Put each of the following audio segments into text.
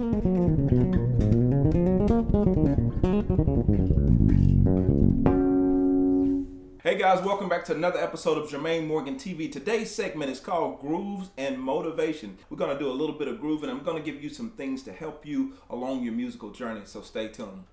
Hey guys, welcome back to another episode of Jermaine Morgan TV. Today's segment is called Grooves and Motivation. We're going to do a little bit of grooving and I'm going to give you some things to help you along your musical journey, so stay tuned.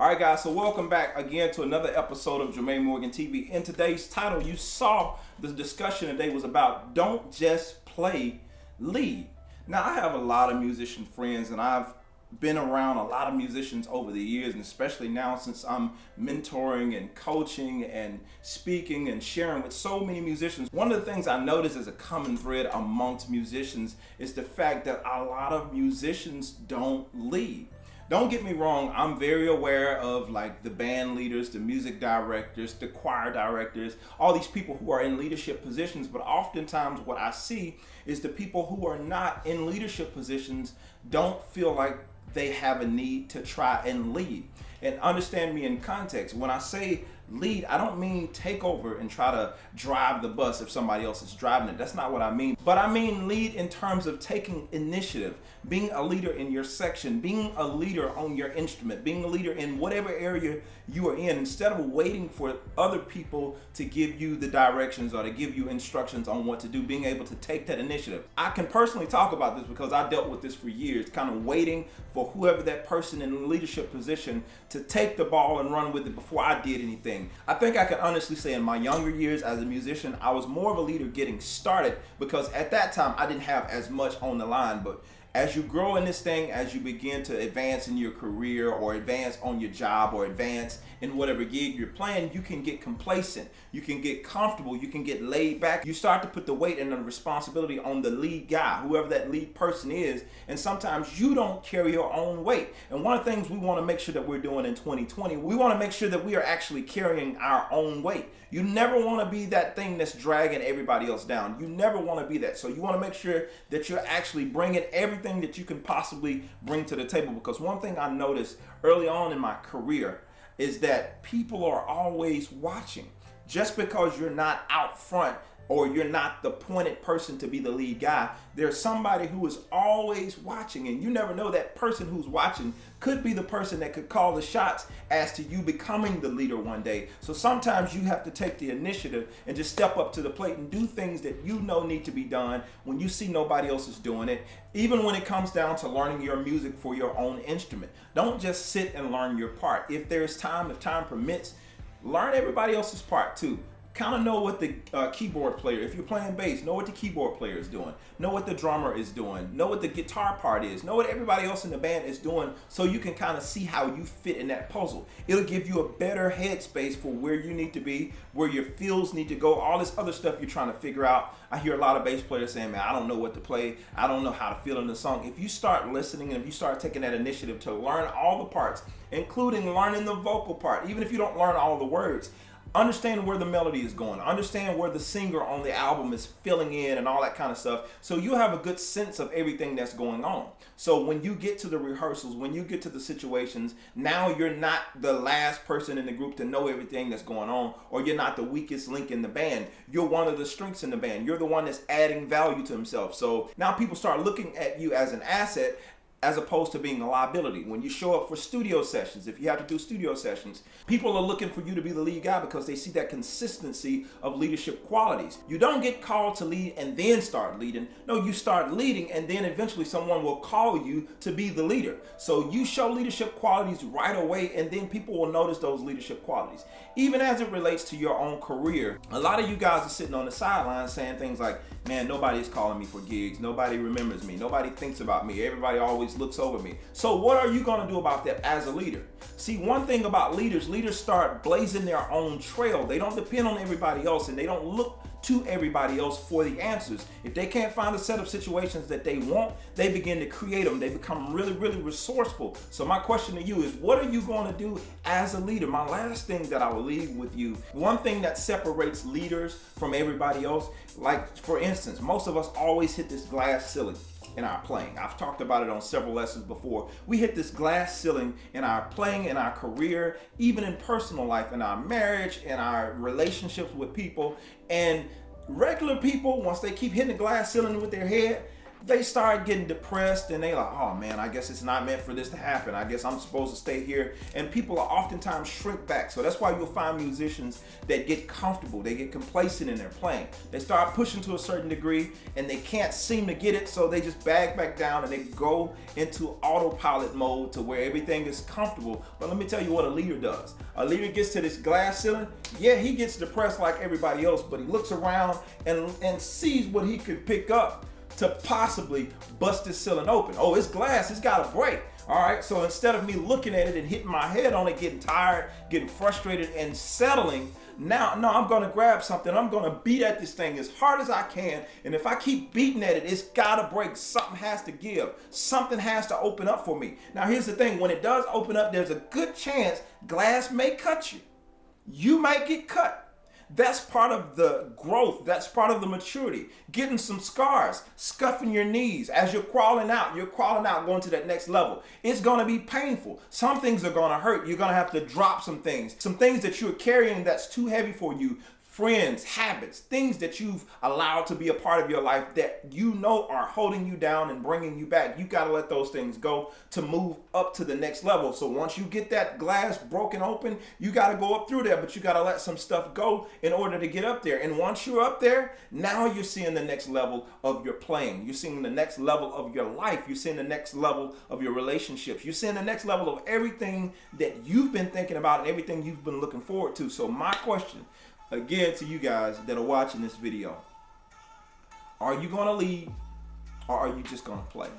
Alright guys, so welcome back again to another episode of Jermaine Morgan TV. In today's title, you saw the discussion today was about don't just play, lead. Now I have a lot of musician friends and I've been around a lot of musicians over the years, and especially now since I'm mentoring and coaching and speaking and sharing with so many musicians. One of the things I notice as a common thread amongst musicians is the fact that a lot of musicians don't lead. Don't get me wrong, I'm very aware of like the band leaders, the music directors, the choir directors, all these people who are in leadership positions, but oftentimes what I see is the people who are not in leadership positions don't feel like they have a need to try and lead. And understand me in context. When I say lead, I don't mean take over and try to drive the bus if somebody else is driving it. That's not what I mean. But I mean lead in terms of taking initiative, being a leader in your section, being a leader on your instrument, being a leader in whatever area you are in, instead of waiting for other people to give you the directions or to give you instructions on what to do, being able to take that initiative. I can personally talk about this because I dealt with this for years, kind of waiting for whoever that person in the leadership position to take the ball and run with it before I did anything. thing. I think I can honestly say in my younger years as a musician, I was more of a leader getting started because at that time I didn't have as much on the line. But as you grow in this thing, as you begin to advance in your career or advance on your job or advance in whatever gig you're playing, you can get complacent, you can get comfortable, you can get laid back. You start to put the weight and the responsibility on the lead guy, whoever that lead person is, and sometimes you don't carry your own weight. And one of the things we want to make sure that we're doing in 2020, we want to make sure that we are actually carrying our own weight. You never want to be that thing that's dragging everybody else down. You never want to be that. So you want to make sure that you're actually bringing everything that you can possibly bring to the table. Because one thing I noticed early on in my career is that people are always watching. Just because you're not out front or you're not the pointed person to be the lead guy, there's somebody who is always watching, and you never know, that person who's watching could be the person that could call the shots as to you becoming the leader one day. So sometimes you have to take the initiative and just step up to the plate and do things that you know need to be done when you see nobody else is doing it. Even when it comes down to learning your music for your own instrument, don't just sit and learn your part. If there's time, if time permits, learn everybody else's part too. Kind of know what the keyboard player, if you're playing bass, know what the keyboard player is doing. Know what the drummer is doing. Know what the guitar part is. Know what everybody else in the band is doing so you can kind of see how you fit in that puzzle. It'll give you a better headspace for where you need to be, where your feels need to go, all this other stuff you're trying to figure out. I hear a lot of bass players saying, man, I don't know what to play. I don't know how to feel in the song. If you start listening and if you start taking that initiative to learn all the parts, including learning the vocal part, even if you don't learn all the words, understand where the melody is going, understand where the singer on the album is filling in and all that kind of stuff, so you have a good sense of everything that's going on. So when you get to the rehearsals, when you get to the situations, now you're not the last person in the group to know everything that's going on, or you're not the weakest link in the band. You're one of the strengths in the band. You're the one that's adding value to himself. So now people start looking at you as an asset as opposed to being a liability. When you show up for studio sessions, if you have to do studio sessions, people are looking for you to be the lead guy because they see that consistency of leadership qualities. You don't get called to lead and then start leading. No, you start leading and then eventually someone will call you to be the leader. So you show leadership qualities right away and then people will notice those leadership qualities. Even as it relates to your own career, a lot of you guys are sitting on the sidelines saying things like, man, nobody's calling me for gigs. Nobody remembers me. Nobody thinks about me. Everybody always looks over me. So what are you going to do about that as a leader? See, one thing about leaders start blazing their own trail. They don't depend on everybody else and they don't look to everybody else for the answers. If they can't find a set of situations that they want, they begin to create them. They become really, really resourceful. So my question to you is, what are you going to do as a leader? My last thing that I will leave with you, one thing that separates leaders from everybody else, like for instance, most of us always hit this glass ceiling in our playing. I've talked about it on several lessons before. We hit this glass ceiling in our playing, in our career, even in personal life, in our marriage, in our relationships with people. And regular people, once they keep hitting the glass ceiling with their head, they start getting depressed and they like, oh man, I guess it's not meant for this to happen. I guess I'm supposed to stay here. And people are oftentimes shrink back. So that's why you'll find musicians that get comfortable. They get complacent in their playing. They start pushing to a certain degree and they can't seem to get it. So they just back down and they go into autopilot mode to where everything is comfortable. But let me tell you what a leader does. A leader gets to this glass ceiling. Yeah, he gets depressed like everybody else, but he looks around and sees what he could pick up to possibly bust this ceiling open. Oh, it's glass, it's got to break. All right, so instead of me looking at it and hitting my head on it, getting tired, getting frustrated and settling, now, no, I'm gonna grab something. I'm gonna beat at this thing as hard as I can. And if I keep beating at it, it's gotta break. Something has to give. Something has to open up for me. Now, here's the thing. When it does open up, there's a good chance glass may cut you. You might get cut. That's part of the growth. That's part of the maturity. Getting some scars, scuffing your knees as you're crawling out, going to that next level. It's going to be painful. Some things are going to hurt. You're going to have to drop some things that you're carrying that's too heavy for you. friends, habits, things that you've allowed to be a part of your life that you know are holding you down and bringing you back. You got to let those things go to move up to the next level. So once you get that glass broken open, you got to go up through there, but you got to let some stuff go in order to get up there. And once you're up there, now you're seeing the next level of your playing. You're seeing the next level of your life. You're seeing the next level of your relationships. You're seeing the next level of everything that you've been thinking about and everything you've been looking forward to. So my question again to you guys that are watching this video, are you going to lead or are you just going to play?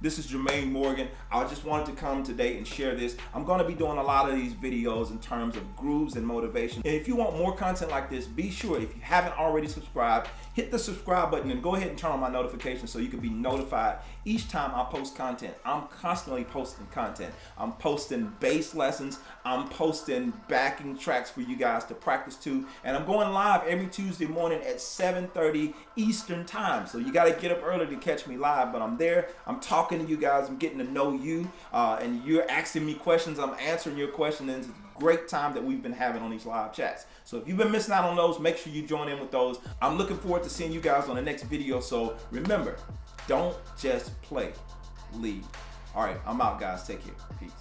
This is Jermaine Morgan. I just wanted to come today and share this. I'm going to be doing a lot of these videos in terms of grooves and motivation. And if you want more content like this, be sure, if you haven't already subscribed, hit the subscribe button and go ahead and turn on my notifications so you can be notified each time I post content. I'm constantly posting content. I'm posting bass lessons. I'm posting backing tracks for you guys to practice to. And I'm going live every Tuesday morning at 7:30 Eastern time. So you got to get up early to catch me live, but I'm there. I'm talking to you guys. I'm getting to know you, and you're asking me questions. I'm answering your questions. And it's a great time that we've been having on these live chats. So if you've been missing out on those, make sure you join in with those. I'm looking forward to seeing you guys on the next video. So remember, don't just play, lead. All right, I'm out, guys. Take care. Peace.